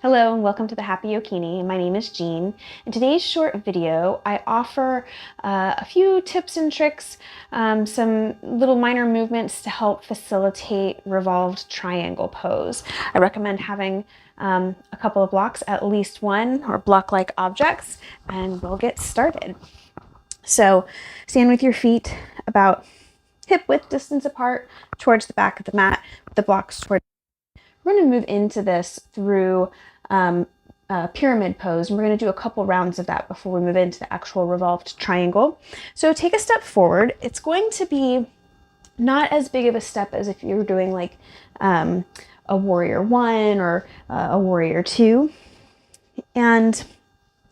Hello and welcome to the Happy Yokini. My name is Jean. In today's short video, I offer a few tips and tricks, some little minor movements to help facilitate revolved triangle pose. I recommend having a couple of blocks, at least one, or block-like objects, and we'll get started. So stand with your feet about hip width distance apart towards the back of the mat, with the blocks towards. We're going to move into this through pyramid pose, and we're going to do a couple rounds of that before we move into the actual revolved triangle. So take a step forward. It's going to be not as big of a step as if you were doing like a warrior one or a warrior two, and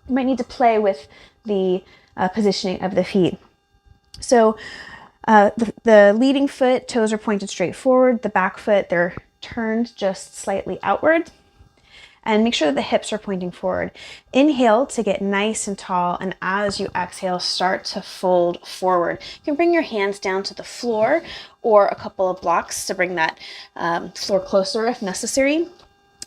you might need to play with the positioning of the feet. So the leading foot, toes are pointed straight forward. The back foot, they're turned just slightly outward. And make sure that the hips are pointing forward. Inhale to get nice and tall, and as you exhale, start to fold forward. You can bring your hands down to the floor or a couple of blocks to bring that floor closer if necessary.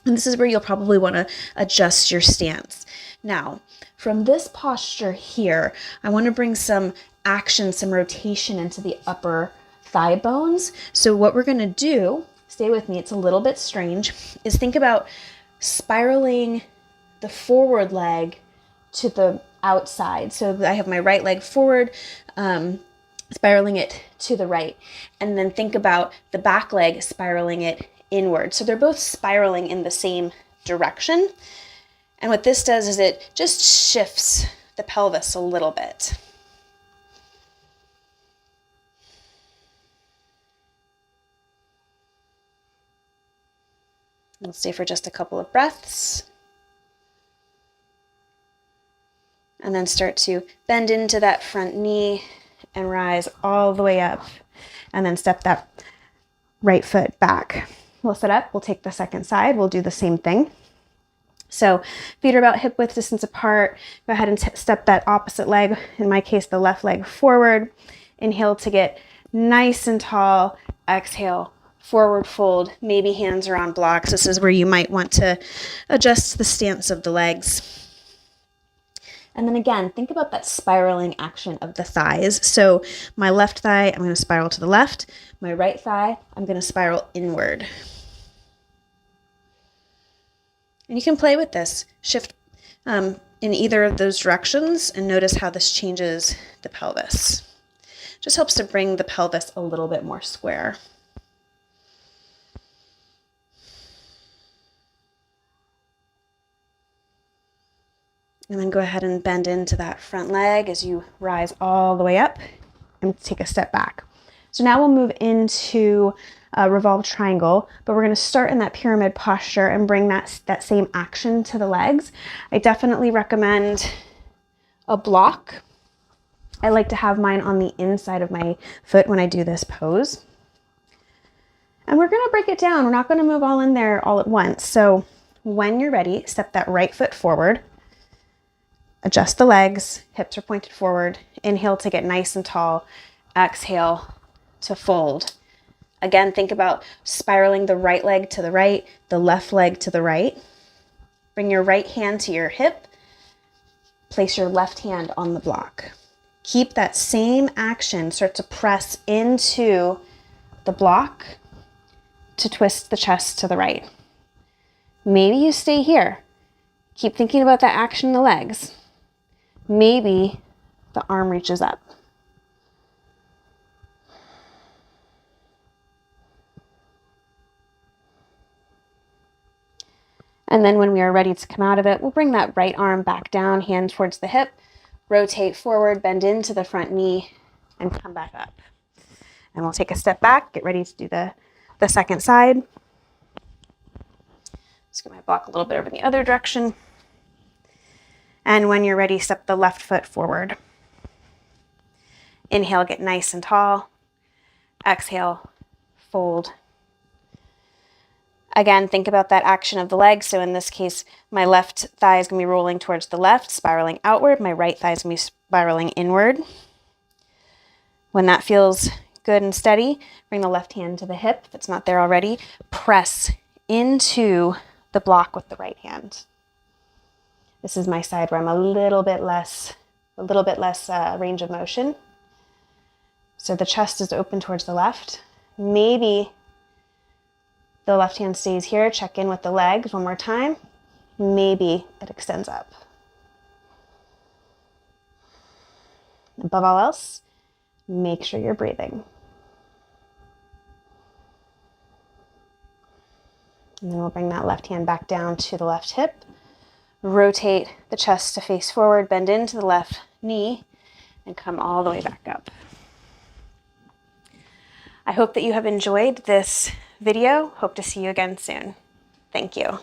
And this is where you'll probably want to adjust your stance. Now, from this posture here, I want to bring some action, some rotation into the upper thigh bones. So what we're going to do, stay with me, it's a little bit strange, is think about spiraling the forward leg to the outside. So I have my right leg forward, spiraling it to the right. And then think about the back leg spiraling it inward. So they're both spiraling in the same direction. And what this does is it just shifts the pelvis a little bit. We'll stay for just a couple of breaths. And then start to bend into that front knee and rise all the way up. And then step that right foot back. We'll sit up, we'll take the second side, we'll do the same thing. So feet are about hip width distance apart. Go ahead and step that opposite leg, in my case the left leg, forward. Inhale to get nice and tall. Exhale, forward fold, maybe hands are on blocks. This is where you might want to adjust the stance of the legs. And then again, think about that spiraling action of the thighs. So my left thigh, I'm going to spiral to the left. My right thigh, I'm going to spiral inward. And you can play with this. Shift in either of those directions and notice how this changes the pelvis. Just helps to bring the pelvis a little bit more square. And then go ahead and bend into that front leg as you rise all the way up and take a step back. So now we'll move into a revolved triangle, but we're going to start in that pyramid posture and bring that same action to the legs. I definitely recommend a block. I like to have mine on the inside of my foot when I do this pose. And we're going to break it down. We're not going to move all in there all at once. So when you're ready, step that right foot forward. Adjust the legs, hips are pointed forward. Inhale to get nice and tall. Exhale to fold. Again, think about spiraling the right leg to the right, the left leg to the right. Bring your right hand to your hip. Place your left hand on the block. Keep that same action. Start to press into the block to twist the chest to the right. Maybe you stay here. Keep thinking about that action in the legs. Maybe the arm reaches up. And then when we are ready to come out of it, we'll bring that right arm back down, hand towards the hip, rotate forward, bend into the front knee, and come back up. And we'll take a step back, get ready to do the second side. Just get my block a little bit over in the other direction. And when you're ready, step the left foot forward. Inhale, get nice and tall. Exhale, fold. Again, think about that action of the leg. So in this case, my left thigh is going to be rolling towards the left, spiraling outward. My right thigh is going to be spiraling inward. When that feels good and steady, bring the left hand to the hip if it's not there already. Press into the block with the right hand. This is my side where I'm a little bit less range of motion. So the chest is open towards the left. Maybe the left hand stays here. Check in with the legs one more time. Maybe it extends up. Above all else, make sure you're breathing. And then we'll bring that left hand back down to the left hip. Rotate the chest to face forward, bend into the left knee, and come all the way back up. I hope that you have enjoyed this video. Hope to see you again soon. Thank you.